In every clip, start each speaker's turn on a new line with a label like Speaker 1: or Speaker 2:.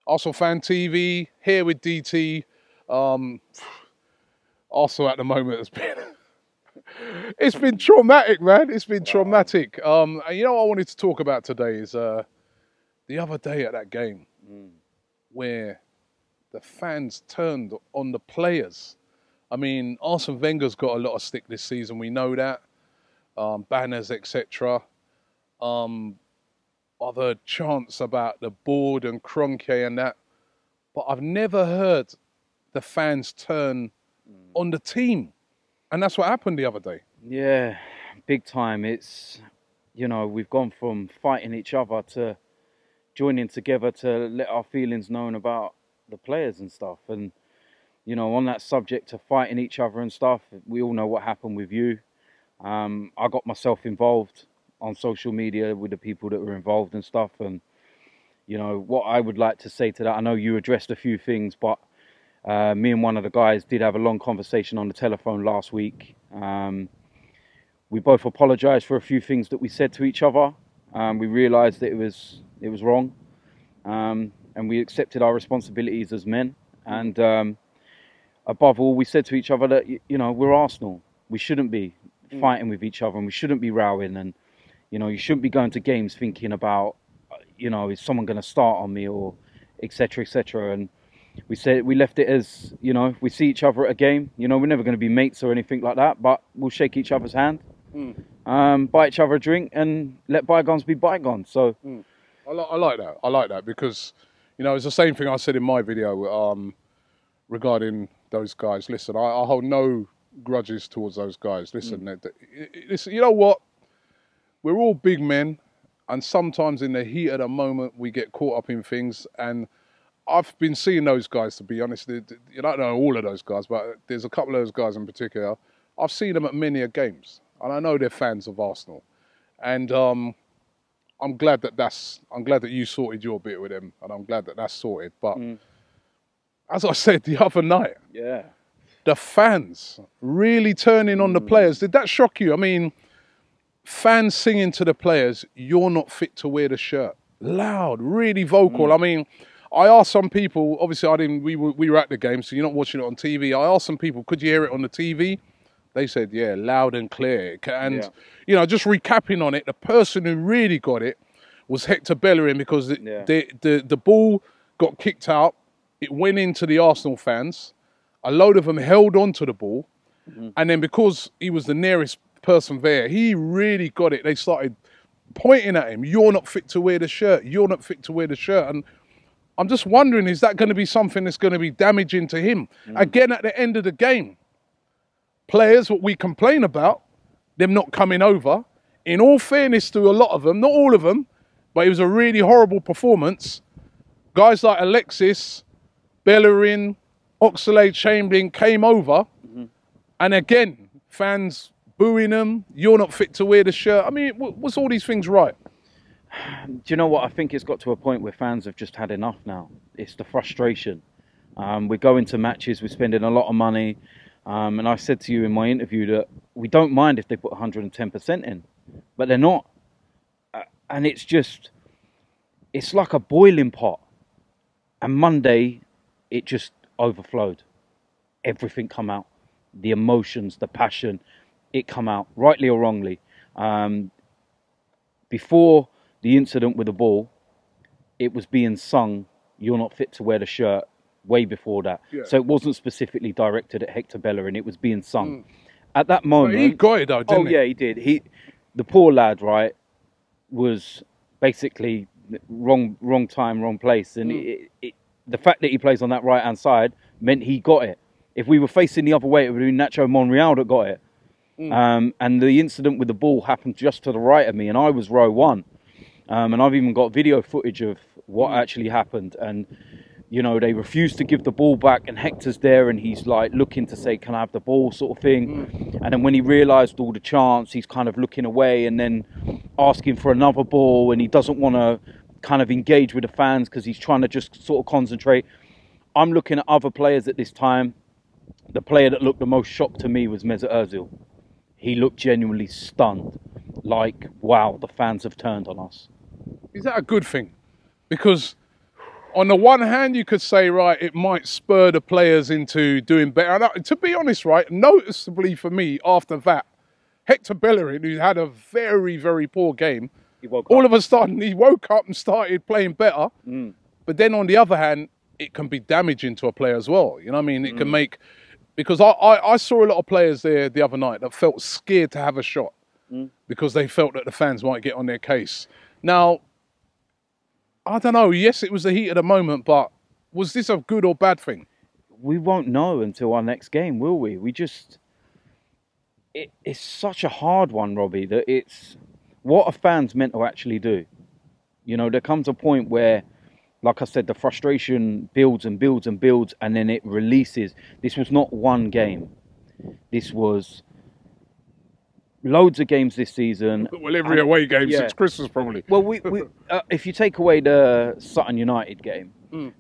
Speaker 1: ArsenalFanTV, here with DT. Arsenal at the moment has been... it's been traumatic, man. It's been traumatic. And you know what I wanted to talk about today is the other day at that game where the fans turned on the players. I mean, Arsene Wenger's got a lot of stick this season. We know that. Banners, etc. I've heard chants about the board and Kroenke and that, but I've never heard the fans turn on the team. And that's what happened the other day.
Speaker 2: Yeah, big time. It's, you know, we've gone from fighting each other to joining together to let our feelings known about the players and stuff. And, you know, on that subject of fighting each other and stuff, we all know what happened with you. I got myself involved on social media with the people that were involved and stuff. And, you know, what I would like to say to that, I know you addressed a few things, but me and one of the guys did have a long conversation on the telephone last week. We both apologised for a few things that we said to each other. We realised that it was wrong, and we accepted our responsibilities as men. And above all, we said to each other that, you know, we're Arsenal. We shouldn't be fighting with each other, and we shouldn't be rowing. And, you know, you shouldn't be going to games thinking about, you know, is someone going to start on me, or etc., etc. And we said, we left it as, you know, if we see each other at a game, you know, we're never going to be mates or anything like that, but we'll shake each other's hand, buy each other a drink, and let bygones be bygones. So
Speaker 1: I like that. I like that because, you know, it's the same thing I said in my video regarding those guys. Listen, I hold no grudges towards those guys. Listen, listen, you know what? We're all big men, and sometimes in the heat of the moment we get caught up in things. And I've been seeing those guys, to be honest. You don't know all of those guys, but there's a couple of those guys in particular. I've seen them at many a games, and I know they're fans of Arsenal. And I'm glad that you sorted your bit with them, and I'm glad that that's sorted. But as I said the other night, the fans really turning on the players. Did that shock you? I mean, fans singing to the players, "You're not fit to wear the shirt." Loud, really vocal. I mean, I asked some people, obviously we were at the game, so you're not watching it on TV. I asked some people, could you hear it on the TV? They said, yeah, loud and clear. And, you know, just recapping on it, the person who really got it was Hector Bellerin, because the ball got kicked out. It went into the Arsenal fans. A load of them held on to the ball. And then because he was the nearest person there, he really got it. They started pointing at him. You're not fit to wear the shirt. You're not fit to wear the shirt. And I'm just wondering, is that going to be something that's going to be damaging to him? Again, at the end of the game, players, what we complain about, them not coming over. In all fairness to a lot of them, not all of them, but it was a really horrible performance. Guys like Alexis, Bellerin, Oxlade-Chamberlain came over. And again, fans booing them. You're not fit to wear the shirt. I mean, was all these things right?
Speaker 2: Do you know what? I think it's got to a point where fans have just had enough now. It's the frustration. We're going to matches, we're spending a lot of money. And I said to you in my interview that we don't mind if they put 110% in, but they're not. And it's just, it's like a boiling pot. And Monday, it just overflowed. Everything come out. The emotions, the passion, it come out, rightly or wrongly. Before the incident with the ball, it was being sung, "You're not fit to wear the shirt," way before that. So it wasn't specifically directed at Hector Bellerin, it was being sung. At that moment...
Speaker 1: But he got it though, didn't he?
Speaker 2: Oh yeah, he did. The poor lad, right, was basically wrong time, wrong place. And the fact that he plays on that right-hand side meant he got it. If we were facing the other way, it would have been Nacho Monreal that got it. And the incident with the ball happened just to the right of me, and I was row one. And I've even got video footage of what actually happened. And, you know, they refused to give the ball back, and Hector's there, and he's like looking to say, can I have the ball, sort of thing. And then when he realised all the chants, he's kind of looking away and then asking for another ball, and he doesn't want to kind of engage with the fans because he's trying to just sort of concentrate. I'm looking at other players at this time. The player that looked the most shocked to me was Mesut Ozil. He looked genuinely stunned, like, wow, the fans have turned on us.
Speaker 1: Is that a good thing? Because on the one hand, you could say, right, it might spur the players into doing better. And to be honest, right, noticeably for me, after that, Hector Bellerin, who had a very, very poor game, all of a sudden he woke up and started playing better. But then on the other hand, it can be damaging to a player as well. You know what I mean? It can make... Because I saw a lot of players there the other night that felt scared to have a shot because they felt that the fans might get on their case. Now, I don't know. Yes, it was the heat of the moment, but was this a good or bad thing?
Speaker 2: We won't know until our next game, will we? We just... It's such a hard one, Robbie, that it's... What are fans meant to actually do? You know, there comes a point where, like I said, the frustration builds and builds and builds, and then it releases. This was not one game. This was loads of games this season.
Speaker 1: Well, every away game since Christmas, probably.
Speaker 2: Well, if you take away the Sutton United game,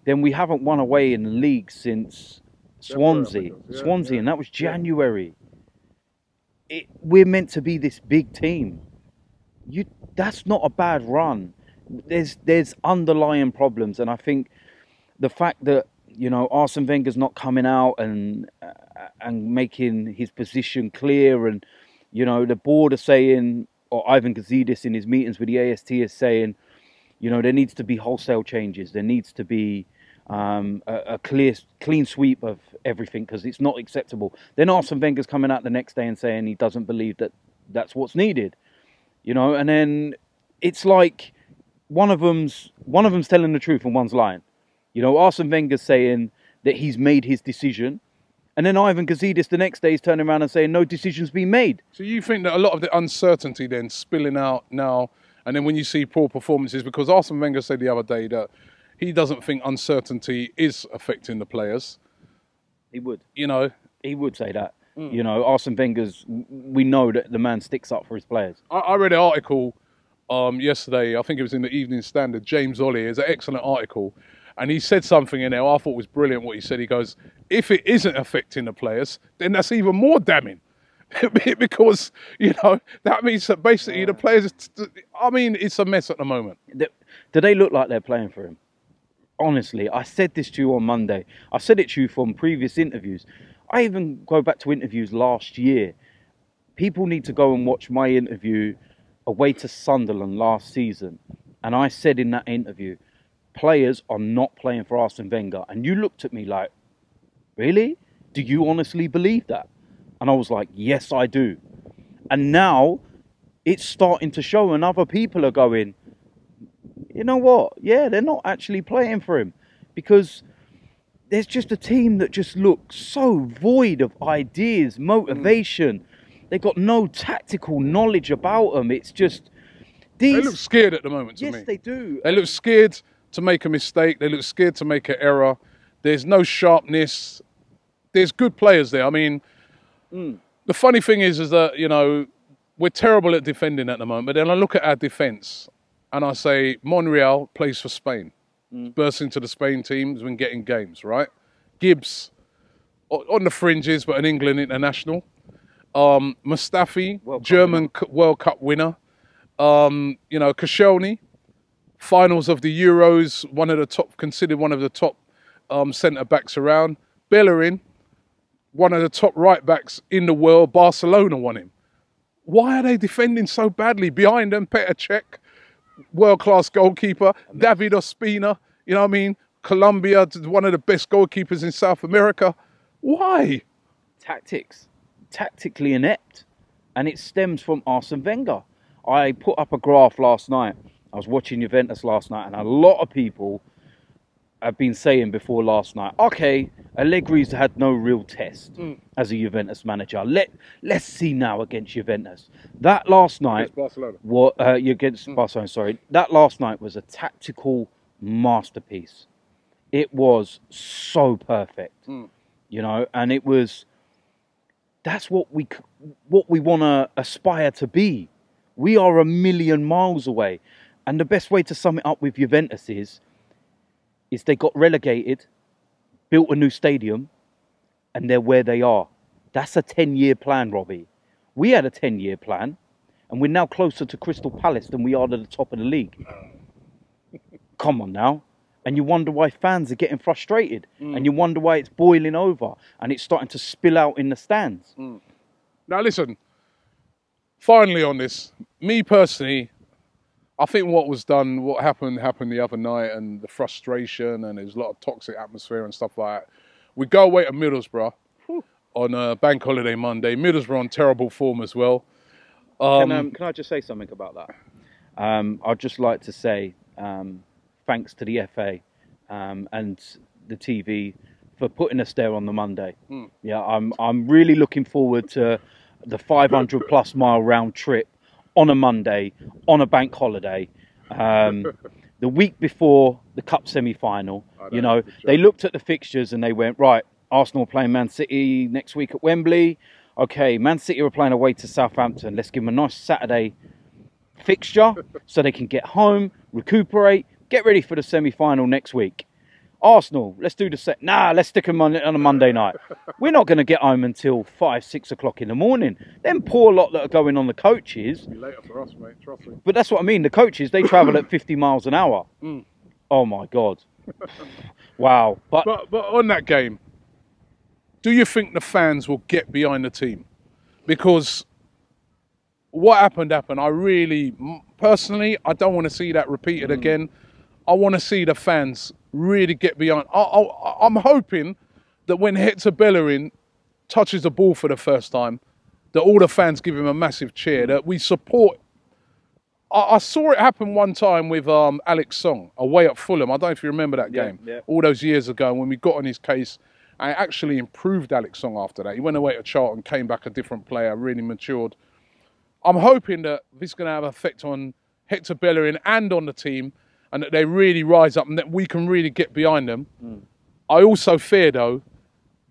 Speaker 2: then we haven't won away in the league since Swansea. And that was January. We're meant to be this big team. That's not a bad run. There's underlying problems, and I think the fact that, you know, Arsene Wenger's not coming out and making his position clear, and, you know, the board are saying, or Ivan Gazidis in his meetings with the A.F.C is saying, you know, there needs to be wholesale changes. There needs to be a clean sweep of everything, because it's not acceptable. Then Arsene Wenger's coming out the next day and saying he doesn't believe that that's what's needed. You know, and then it's like one of them's telling the truth and one's lying. You know, Arsene Wenger's saying that he's made his decision, and then Ivan Gazidis the next day is turning around and saying no decision's been made.
Speaker 1: So you think that a lot of the uncertainty then spilling out now, and then when you see poor performances, because Arsene Wenger said the other day that he doesn't think uncertainty is affecting the players.
Speaker 2: He would.
Speaker 1: You know,
Speaker 2: he would say that. You know, Arsene Wenger's, we know that the man sticks up for his players.
Speaker 1: I read an article yesterday, I think it was in the Evening Standard, James Ollie, it's an excellent article, and he said something in there I thought was brilliant what he said. He goes, if it isn't affecting the players, then that's even more damning. Because, you know, that means that basically the players, I mean, it's a mess at the moment.
Speaker 2: Do they look like they're playing for him? Honestly, I said this to you on Monday. I said it to you from previous interviews. I even go back to interviews last year. People need to go and watch my interview away to Sunderland last season. And I said in that interview, players are not playing for Arsene Wenger. And you looked at me like, really? Do you honestly believe that? And I was like, yes, I do. And now it's starting to show, and other people are going, you know what? Yeah, they're not actually playing for him, because there's just a team that just looks so void of ideas, motivation. They've got no tactical knowledge about them. It's just...
Speaker 1: They look scared at the moment to me.
Speaker 2: Yes, they do.
Speaker 1: They look scared to make a mistake. They look scared to make an error. There's no sharpness. There's good players there. I mean, the funny thing is that, you know, we're terrible at defending at the moment. But then I look at our defence and I say, Monreal plays for Spain. Bursts into the Spain team, has been getting games, right? Gibbs, on the fringes, but an England international. Mustafi, German World Cup winner. You know, Koscielny, finals of the Euros, considered one of the top centre-backs around. Bellerin, one of the top right-backs in the world. Barcelona won him. Why are they defending so badly? Behind them, Petr Cech, world-class goalkeeper. David Ospina, you know what I mean? Colombia, one of the best goalkeepers in South America. Why?
Speaker 2: Tactics. Tactically inept. And it stems from Arsene Wenger. I put up a graph last night. I was watching Juventus last night, and a lot of people have been saying before last night, okay, Allegri's had no real test as a Juventus manager. Let's see now against Juventus. That last night against Barcelona, sorry. That last night was a tactical masterpiece. It was so perfect, you know, and it was. That's what we want to aspire to be. We are a million miles away, and the best way to sum it up with Juventus is they got relegated, built a new stadium, and they're where they are. That's a 10-year plan, Robbie. We had a 10-year plan, and we're now closer to Crystal Palace than we are to the top of the league. Come on now. And you wonder why fans are getting frustrated. And you wonder why it's boiling over and it's starting to spill out in the stands.
Speaker 1: Now, listen, finally on this, me personally, I think what happened the other night, and the frustration, and there's a lot of toxic atmosphere and stuff like that. We go away to Middlesbrough on Bank Holiday Monday. Middlesbrough on terrible form as well.
Speaker 2: Can I just say something about that? I'd just like to say thanks to the FA and the TV for putting us there on the Monday. Yeah, I'm really looking forward to the 500+ mile round trip on a Monday, on a bank holiday. The week before the Cup semi-final, you know, they looked at the fixtures and they went, right, Arsenal playing Man City next week at Wembley. Okay, Man City are playing away to Southampton. Let's give them a nice Saturday fixture so they can get home, recuperate, get ready for the semi-final next week. Arsenal, let's do the set. Nah, let's stick them on a Monday night. We're not going to get home until 5, 6 o'clock in the morning. Them poor lot that are going on the coaches.
Speaker 1: It'll be later for us, mate, trust me.
Speaker 2: But that's what I mean. The coaches, they travel at 50 miles an hour. Oh, my God. Wow. But
Speaker 1: on that game, do you think the fans will get behind the team? Because what happened. I really, personally, I don't want to see that repeated again. I want to see the fans really get behind. I'm hoping that when Hector Bellerin touches the ball for the first time, that all the fans give him a massive cheer, that we support. I saw it happen one time with Alex Song away at Fulham. I don't know if you remember that game. All those years ago when we got on his case. I actually improved Alex Song after that. He went away to Charlton, came back a different player, really matured. I'm hoping that this is going to have an effect on Hector Bellerin and on the team, and that they really rise up and that we can really get behind them. I also fear, though,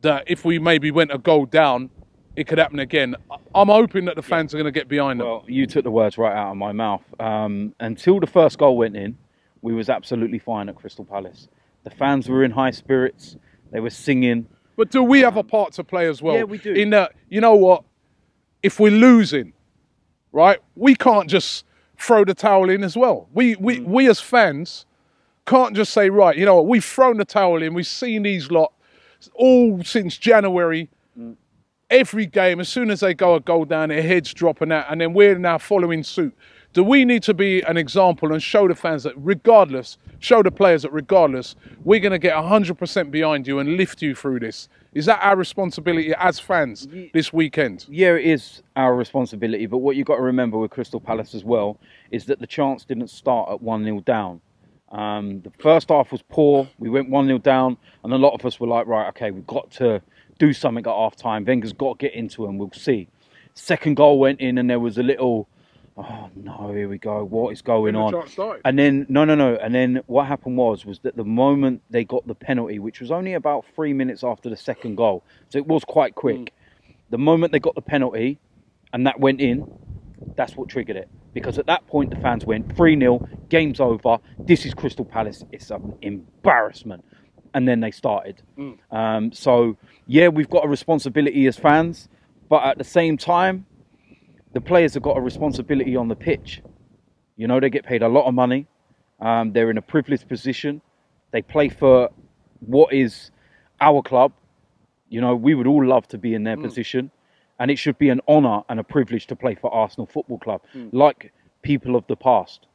Speaker 1: that if we maybe went a goal down, it could happen again. I'm hoping that the fans are going to get behind them.
Speaker 2: Well, you took the words right out of my mouth. Until the first goal went in, we was absolutely fine at Crystal Palace. The fans were in high spirits. They were singing.
Speaker 1: But do we have a part to play as well?
Speaker 2: Yeah, we do.
Speaker 1: In that, you know what? If we're losing, right, we can't just throw the towel in as well. We as fans can't just say, right, you know what, we've thrown the towel in. We've seen these lot all since January. Every game, as soon as they go a goal down, their heads dropping out, and then we're now following suit. Do we need to be an example and show the fans that regardless, show the players that regardless, we're going to get 100% behind you and lift you through this? Is that our responsibility as fans this weekend?
Speaker 2: Yeah, it is our responsibility. But what you've got to remember with Crystal Palace as well is that the chance didn't start at 1-0 down. The first half was poor. We went 1-0 down, and a lot of us were like, right, okay, we've got to do something at half-time. Wenger's got to get into it, and we'll see. Second goal went in, and there was a little... oh no, here we go, what is going on? And then no, and then what happened was that the moment they got the penalty, which was only about 3 minutes after the second goal, so it was quite quick. The moment they got the penalty and that went in, that's what triggered it, because at that point the fans went 3-0, game's over, this is Crystal Palace, it's an embarrassment. And then they started. So yeah, we've got a responsibility as fans, but at the same time, the players have got a responsibility on the pitch. You know, they get paid a lot of money. They're in a privileged position. They play for what is our club. You know, we would all love to be in their position. And it should be an honour and a privilege to play for Arsenal Football Club, like people of the past.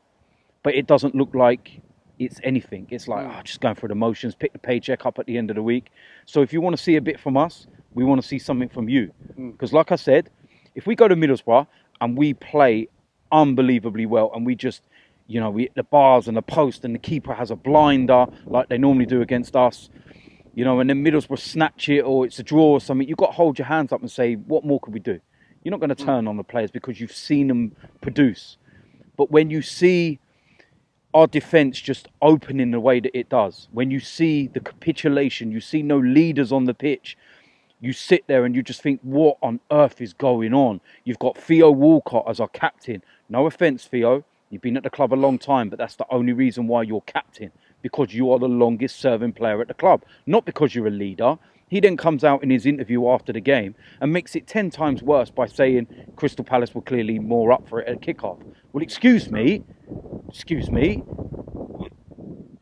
Speaker 2: But it doesn't look like it's anything. It's like, just going through the motions, pick the paycheck up at the end of the week. So if you want to see a bit from us, we want to see something from you. Because like I said, if we go to Middlesbrough and we play unbelievably well and we just, you know, we hit the bars and the post and the keeper has a blinder like they normally do against us, you know, and then Middlesbrough snatch it or it's a draw or something, you've got to hold your hands up and say, what more could we do? You're not going to turn on the players because you've seen them produce. But when you see our defence just opening the way that it does, when you see the capitulation, you see no leaders on the pitch, you sit there and you just think, what on earth is going on? You've got Theo Walcott as our captain. No offence, Theo. You've been at the club a long time, but that's the only reason why you're captain. Because you are the longest serving player at the club. Not because you're a leader. He then comes out in his interview after the game and makes it 10 times worse by saying Crystal Palace were clearly more up for it at kickoff. Well, excuse me.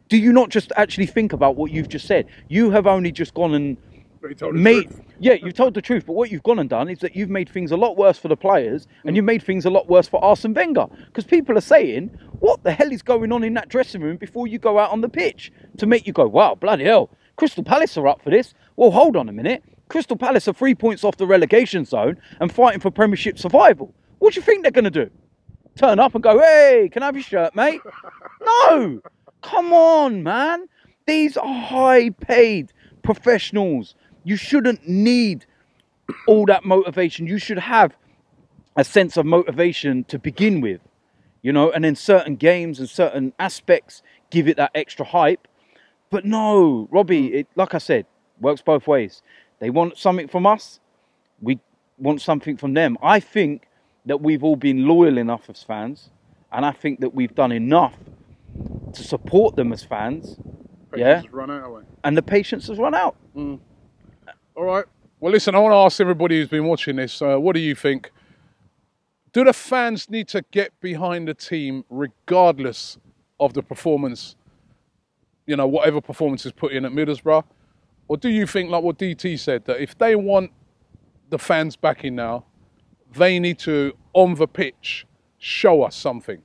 Speaker 2: Do you not just actually think about what you've just said? You have only just gone and you've told the truth, but what you've gone and done is that you've made things a lot worse for the players, and you've made things a lot worse for Arsene Wenger, because people are saying, what the hell is going on in that dressing room before you go out on the pitch, to make you go, wow, bloody hell, Crystal Palace are up for this. Well, hold on a minute. Crystal Palace are 3 points off the relegation zone and fighting for Premiership survival. What do you think they're going to do? Turn up and go, hey, can I have your shirt, mate? No, come on, man. These are high-paid professionals. You shouldn't need all that motivation. You should have a sense of motivation to begin with, you know, and then certain games and certain aspects give it that extra hype. But no, Robbie, like I said, works both ways. They want something from us. We want something from them. I think that we've all been loyal enough as fans, and I think that we've done enough to support them as fans.
Speaker 1: Patience has run out, haven't we?
Speaker 2: And the patience has run out.
Speaker 1: All right. Well, listen, I want to ask everybody who's been watching this, what do you think? Do the fans need to get behind the team regardless of the performance, you know, whatever performance is put in at Middlesbrough? Or do you think, like what DT said, that if they want the fans back in now, they need to, on the pitch, show us something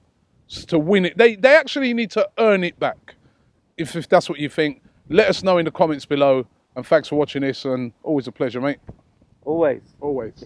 Speaker 1: to win it? They actually need to earn it back. If that's what you think, let us know in the comments below. And thanks for watching this, and always a pleasure, mate.
Speaker 2: Always.
Speaker 1: Always.